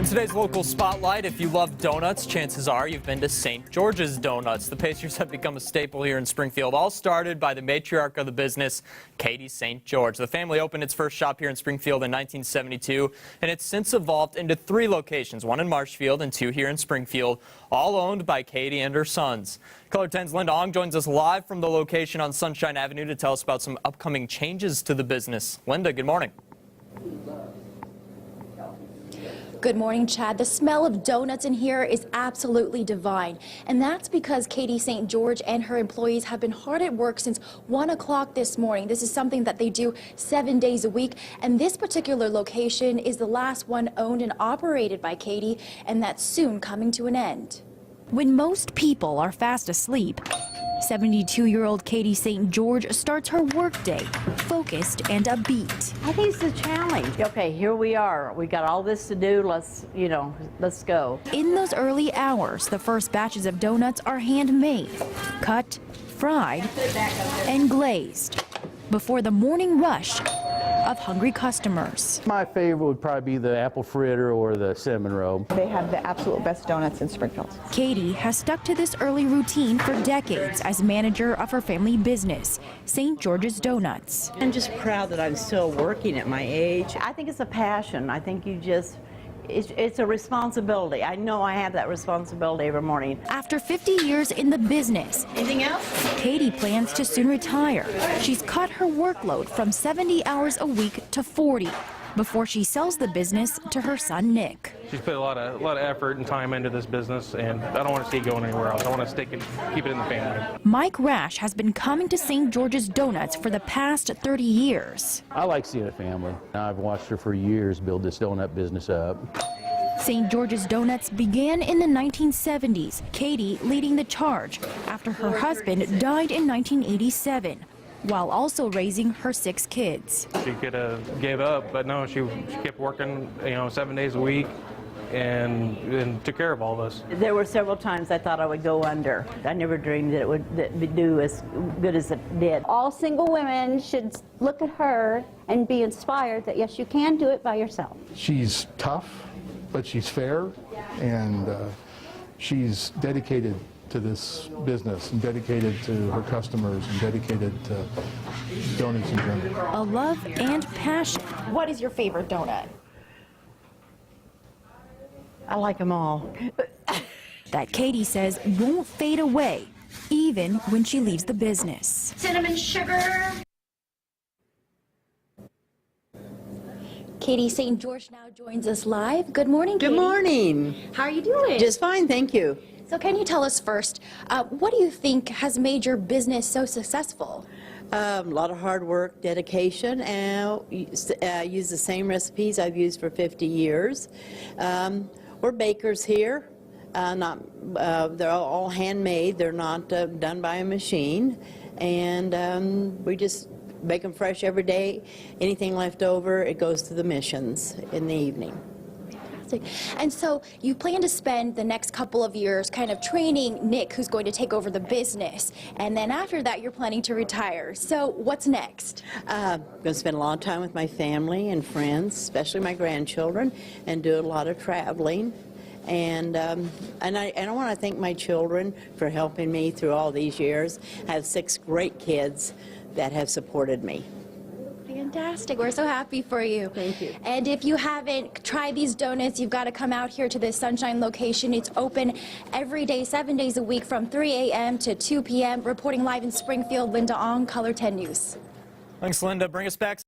In today's local spotlight, if you love donuts, chances are you've been to St. George's Donuts. The pastries have become a staple here in Springfield, all started by the matriarch of the business, Katie St. George. The family opened its first shop here in Springfield in 1972, and it's since evolved into 3 locations, 1 in Marshfield and 2 here in Springfield, all owned by Katie and her sons. KOLR 10's Linda Ong joins us live from the location on Sunshine Avenue to tell us about some upcoming changes to the business. Linda, good morning. Good morning, Chad. The smell of donuts in here is absolutely divine. And that's because Katie St. George and her employees have been hard at work since 1 o'clock this morning. This is something that they do 7 days a week. And this particular location is the last one owned and operated by Katie, and that's soon coming to an end. When most people are fast asleep, 72-year-old Katie St. George starts her workday focused and upbeat. I think it's a challenge. Okay, here we are. We got all this to do. Let's go. In those early hours, the first batches of donuts are handmade, cut, fried, and glazed before the morning rush of hungry customers. My favorite would probably be the apple fritter or the cinnamon roll. They have the absolute best donuts in Springfield. Katie has stuck to this early routine for decades as manager of her family business, St. George's Donuts. I'm just proud that I'm still working at my age. I think it's a passion. I think it's a responsibility. I know I have that responsibility every morning. After 50 years in the business, Anything else? Katie plans to soon retire. She's cut her workload from 70 hours a week to 40 before she sells the business to her son, Nick. She's put a lot of effort and time into this business, and I don't want to see it going anywhere else. I want to stick and keep it in the family. Mike Rash has been coming to St. George's Donuts for the past 30 years. I like seeing a family. I've watched her for years build this donut business up. St. George's Donuts began in the 1970s, Katie leading the charge after her husband died in 1987. While also raising her 6 kids. She could have gave up, but no, she kept working, 7 days a week, and took care of all of us. There were several times I thought I would go under. I never dreamed that it would do as good as it did. All single women should look at her and be inspired that yes, you can do it by yourself. She's tough, but she's fair, and she's dedicated to this business and dedicated to her customers and dedicated to donuts in general. A love and passion. What is your favorite donut? I like them all. That Katie says won't fade away, even when she leaves the business. Cinnamon sugar. Katie St. George now joins us live. Good morning, Katie. Good morning. How are you doing? Just fine, thank you. So can you tell us first, what do you think has made your business so successful? A lot of hard work, dedication, and use the same recipes I've used for 50 years. We're bakers here. They're all handmade. They're not done by a machine. And we just bake them fresh every day. Anything left over, it goes to the missions in the evening. And so you plan to spend the next couple of years kind of training Nick, who's going to take over the business. And then after that, you're planning to retire. So what's next? I'm going to spend a lot of time with my family and friends, especially my grandchildren, and do a lot of traveling. And I want to thank my children for helping me through all these years. I have 6 great kids that have supported me. Fantastic. We're so happy for you. Thank you. And if you haven't tried these donuts, you've got to come out here to this Sunshine location. It's open every day, 7 days a week from 3 a.m. to 2 p.m. Reporting live in Springfield, Linda Ong, KOLR 10 News. Thanks, Linda. Bring us back.